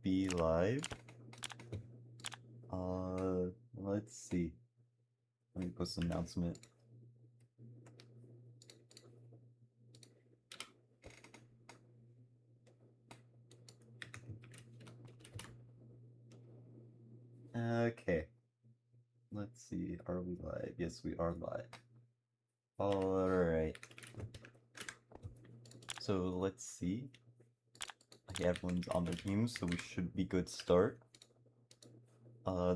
be live. Let's see. Let me post an announcement. Okay. Let's see. Are we live? Yes, we are live. Alright. So let's see. Okay, everyone's on their team, so we should be good to start.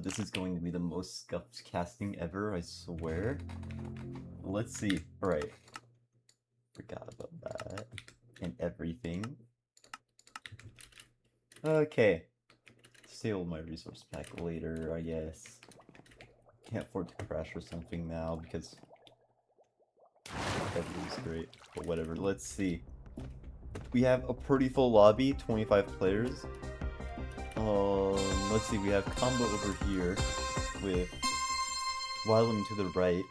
This is going to be the most scuffed casting ever, I swear. Let's see. Alright. Forgot about that. And everything. Okay. Save my resource pack later, I guess. Can't afford to crash or something now because everything's great. But whatever, let's see. We have a pretty full lobby, 25 players. Let's see, we have combo over here with Wylam to the right.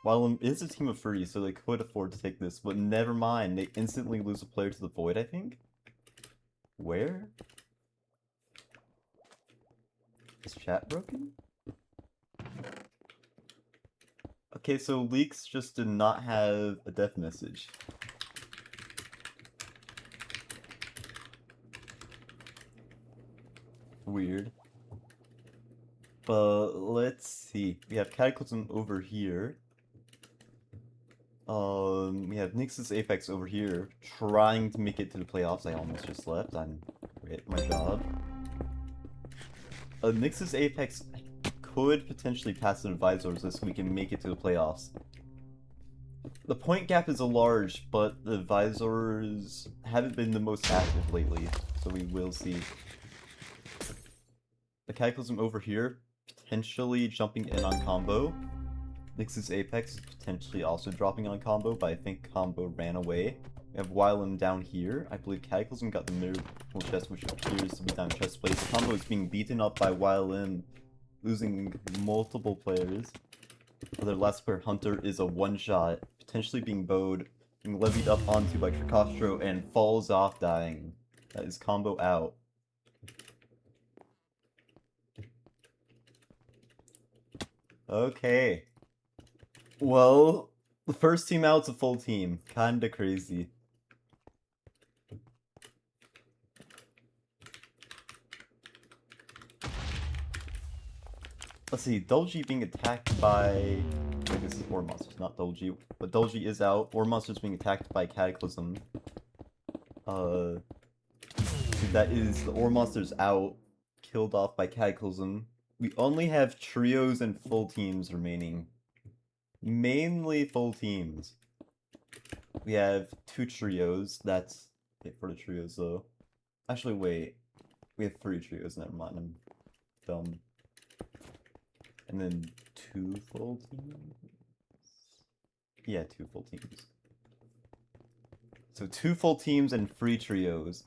Wylam is a team of 30, so they could afford to take this, but never mind. They instantly lose a player to the Void, I think? Where? Is chat broken? Okay, so Leaks just did not have a death message. Weird. But let's see. We have Cataclysm over here. We have Nyx's Apex over here, trying to make it to the playoffs. I almost just left. I'm great at my job. Nyx's Apex could potentially pass the Advisors this week and make it to the playoffs. The point gap is large, but the Advisors haven't been the most active lately, so we will see. The Cataclysm over here, potentially jumping in on combo. Nyx's Apex potentially also dropping on combo, but I think combo ran away. We have Wylam down here. I believe Cataclysm got the middle chest, which appears to be down chest place. Combo is being beaten up by Wylam, losing multiple players. Their last player, Hunter, is a one-shot, potentially being bowed, being levied up onto by Tricostro, and falls off dying. That is combo out. Okay. Well, the first team out's a full team. Kinda crazy. Let's see, Dolgi being attacked by... I guess it's Ore Monsters, not Dolgi. But Dolgi is out. Ore Monsters being attacked by Cataclysm. That is the Ore Monsters out. Killed off by Cataclysm. We only have trios and full teams remaining. Mainly full teams. We have 2 trios. That's it for the trios, though. Actually, wait. We have 3 trios, never mind. I'm dumb. And then 2 full teams? Yeah, 2 full teams. So 2 full teams and 3 trios.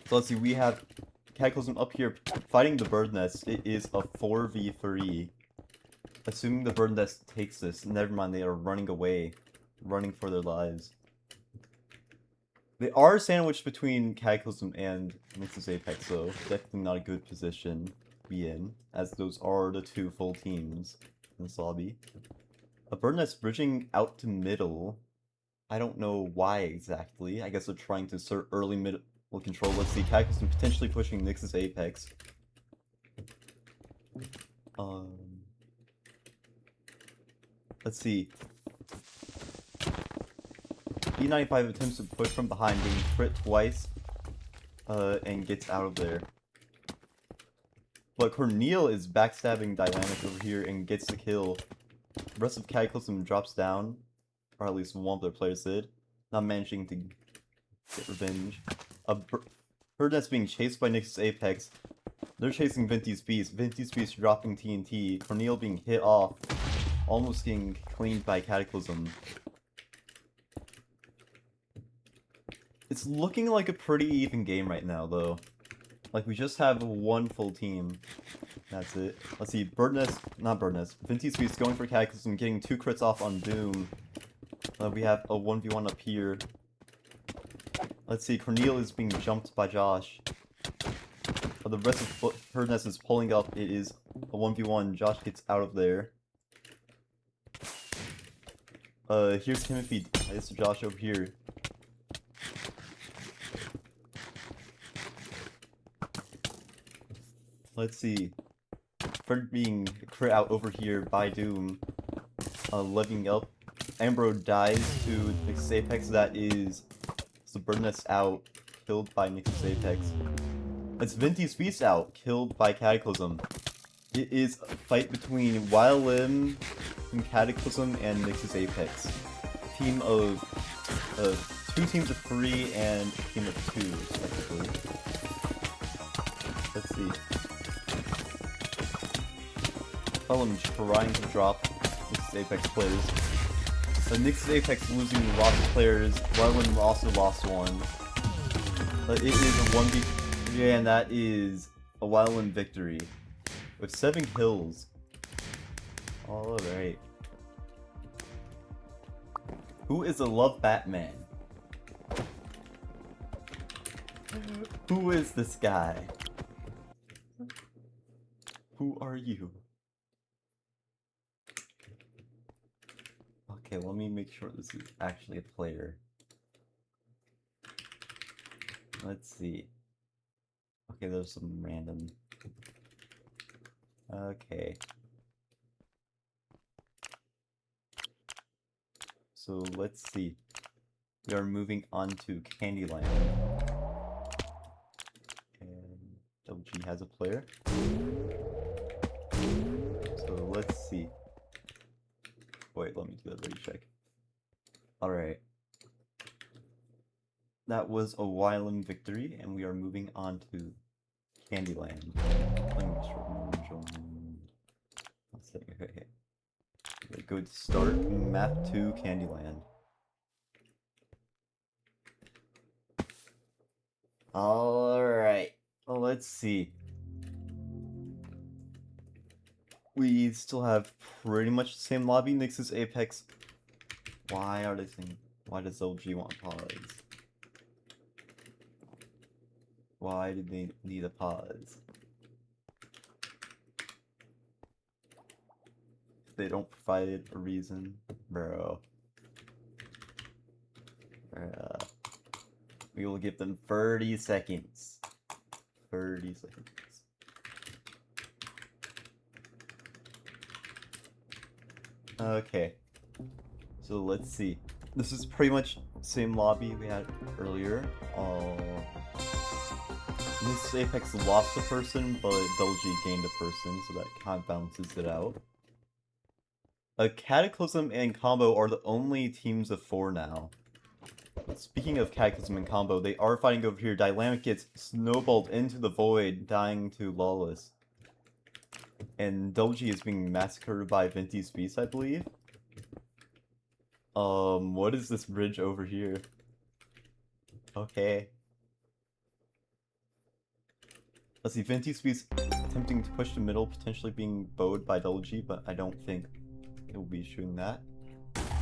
So let's see, we have Cataclysm up here fighting the Bird Nest. It is a 4v3. Assuming the Bird Nest takes this, never mind, they are running away. Running for their lives. They are sandwiched between Cataclysm and Nyx's Apex, though. Definitely not a good position to be in, as those are the 2 full teams in this lobby. A Bird Nest bridging out to middle. I don't know why exactly. I guess they're trying to assert early middle control. Let's see, Cataclysm potentially pushing Nyx's Apex. Let's see. E95 attempts to push from behind, being crit twice, and gets out of there. But Corneal is backstabbing Dynamic over here and gets the kill. The rest of Cataclysm drops down, or at least one of their players did, not managing to get revenge. Bird Nest being chased by Nyx's Apex. They're chasing Vinty's Beast. Vinty's Beast dropping TNT. Corneal being hit off, almost getting cleaned by Cataclysm. It's looking like a pretty even game right now, though. Like, we just have 1 full team. That's it. Let's see, Vinty's Beast going for Cataclysm, getting 2 crits off on Doom. We have a 1v1 up here. Let's see, Corneal is being jumped by Josh. The rest of Bird Nest is pulling up. It is a 1v1. Josh gets out of there. Here's Timothy. It's Josh over here. Let's see. Fred being crit out over here by Doom. Leveling up. Ambro dies to Nix's Apex. That is the Bird Nest out. Killed by Nix's Apex. It's Vinty's Beast out. Killed by Cataclysm. It is a fight between Wild Limb from Cataclysm and Nix's Apex. A team of 2 teams of 3 and a team of 2, respectively. Let's see. While I'm trying to drop Nix's Apex players. So Nix's Apex losing lots of players. Wild Limb also lost one. But it is a 1v3 and that is a Wild Limb victory. With 7 kills. Alright. Who is a Love Batman? Who is this guy? Who are you? Okay, let me make sure this is actually a player. Let's see. Okay, there's some random... Okay. So let's see. We are moving on to Candyland. And LG has a player. So let's see. Wait, let me do that ready check. Alright. That was a Wylam victory, and we are moving on to Candyland. Let me just okay. Go to start map 2 Candyland. Alright, let's see. We still have pretty much the same lobby. Nix's Apex. Why are they saying? Why does LG want pause? Why did they need a pause? They don't provide a reason, bro. We will give them 30 seconds. 30 seconds. Okay. So let's see. This is pretty much the same lobby we had earlier. This Apex lost a person, but Dolgy gained a person, so that kind of balances it out. Cataclysm and Combo are the only teams of 4 now. Speaking of Cataclysm and Combo, they are fighting over here. Dynamic gets snowballed into the void, dying to Lawless. And Dolgy is being massacred by Vinty's Beast, I believe. What is this bridge over here? Okay. Let's see, Vinty's Beast attempting to push the middle, potentially being bowed by Dolgy, but I don't think it will be shooting that.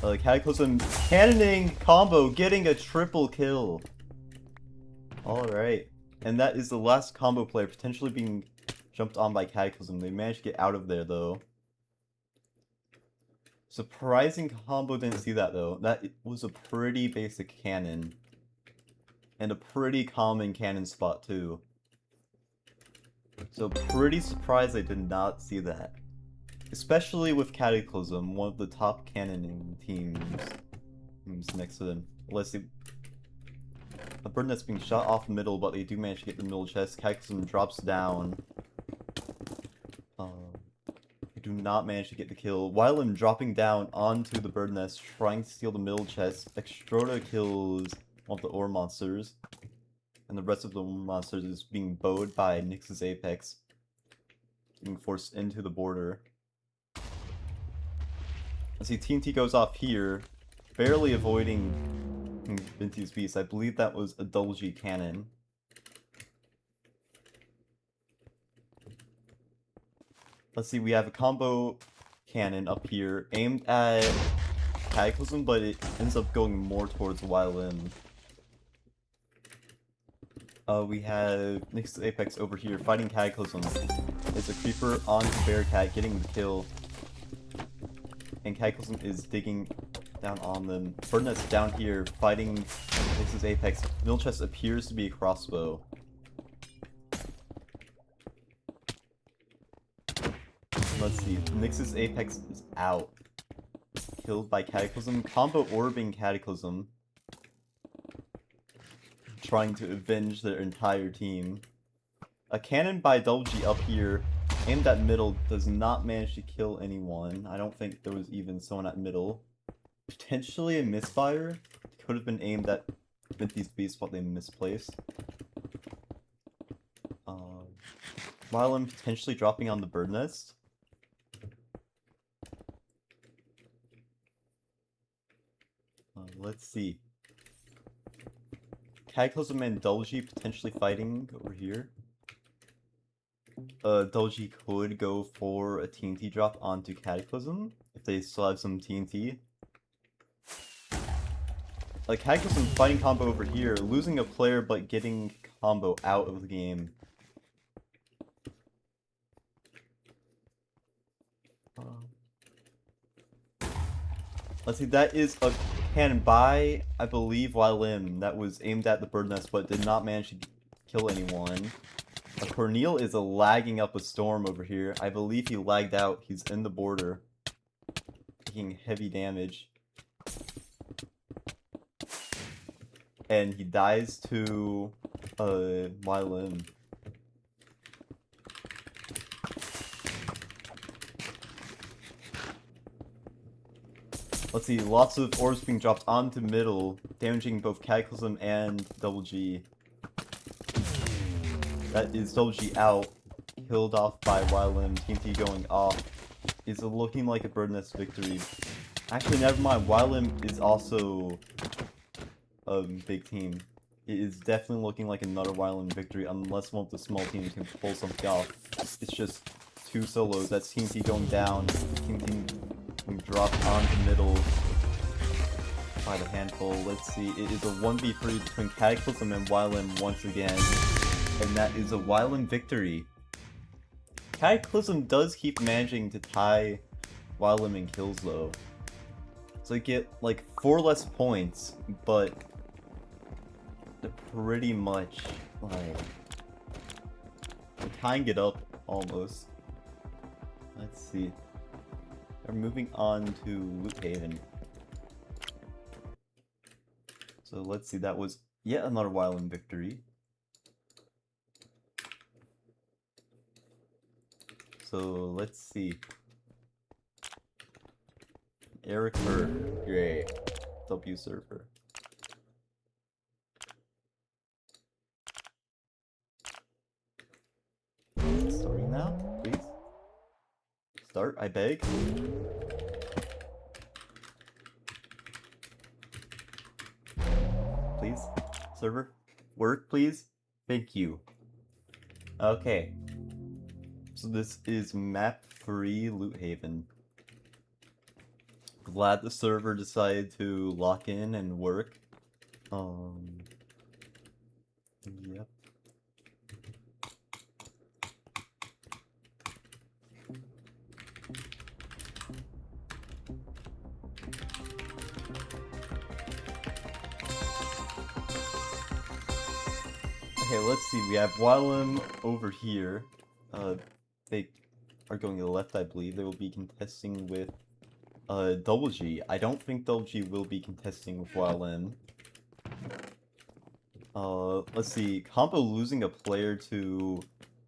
Cataclysm cannoning Combo, getting a triple kill. Alright. And that is the last Combo player potentially being jumped on by Cataclysm. They managed to get out of there, though. Surprising Combo didn't see that, though. That was a pretty basic cannon. And a pretty common cannon spot, too. So pretty surprised I did not see that. Especially with Cataclysm, one of the top cannoning teams next to them. Let's see. A bird that's being shot off the middle, but they do manage to get the middle chest. Cataclysm drops down. They do not manage to get the kill. Wylam dropping down onto the bird nest, trying to steal the middle chest. Extroda kills one of the ore monsters. And the rest of the ore monsters is being bowed by Nyx's Apex. Being forced into the border. Let's see, TNT goes off here, barely avoiding Vinty's Beast. I believe that was a Dolgy cannon. Let's see, we have a combo cannon up here, aimed at Cataclysm, but it ends up going more towards Wylam. We have Nyx's Apex over here fighting Cataclysm. It's a creeper onto Bearcat getting the kill. And Cataclysm is digging down on them. Birdnet's down here fighting Nyx's Apex. Milchest appears to be a crossbow. Let's see. Nyx's Apex is out. Killed by Cataclysm. Combo orbing Cataclysm. Trying to avenge their entire team. A cannon by Double G up here, aimed at middle, does not manage to kill anyone. I don't think there was even someone at middle. Potentially a misfire. Could have been aimed at Minty's beast, but they misplaced. While I'm potentially dropping on the bird nest. Let's see. Cataclysm and Dulgy potentially fighting over here. Dulgy could go for a TNT drop onto Cataclysm if they still have some TNT. Like Cataclysm fighting combo over here, losing a player but getting combo out of the game. Let's see, that is a cannon by, I believe, YLM that was aimed at the bird nest but did not manage to kill anyone. Cornel is lagging up a storm over here. I believe he lagged out. He's in the border. Taking heavy damage. And he dies to YLM. Let's see, lots of orbs being dropped onto middle, damaging both Cataclysm and Double G. That is Double G out, killed off by YLM, TNT going off. Is looking like a bird nest victory. Actually, never mind, YLM is also a big team. It is definitely looking like another YLM victory, unless one of the small teams can pull something off. It's just two solos, that's TNT going down, TNT dropped onto middle by the handful. Let's see, it is a 1v3 between Cataclysm and YLM once again, and that is a YLM victory. Cataclysm does keep managing to tie YLM in kills though, so they get like 4 less points, but they're pretty much like they're tying it up almost. Let's see. We're moving on to Loot Haven. So let's see, that was yet another YLM victory. So let's see. Eric Bird, great. W server. Starting now, please. Start, I beg. Please. Server. Work, please. Thank you. Okay. So this is map 3 Loot Haven. Glad the server decided to lock in and work. Yep. Okay, let's see. We have YLM over here. They are going to the left, I believe. They will be contesting with Double G. I don't think Double G will be contesting with YLM. Let's see. Combo losing a player to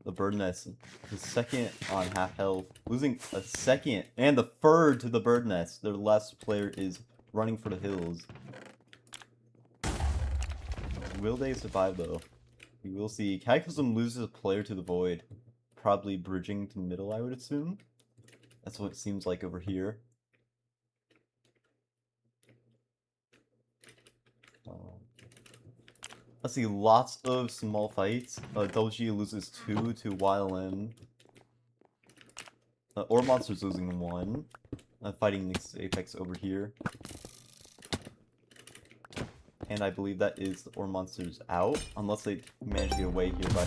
the bird nest. The second on half health. Losing a second and the third to the bird nest. Their last player is running for the hills. Will they survive though? We will see. Cataclysm loses a player to the void. Probably bridging to middle, I would assume. That's what it seems like over here. Let's see, lots of small fights. Double G loses 2 to YLM. Orb Monster's losing 1. Fighting Nyx's Apex over here. and I believe that is the ore monsters out, unless they manage to get away here by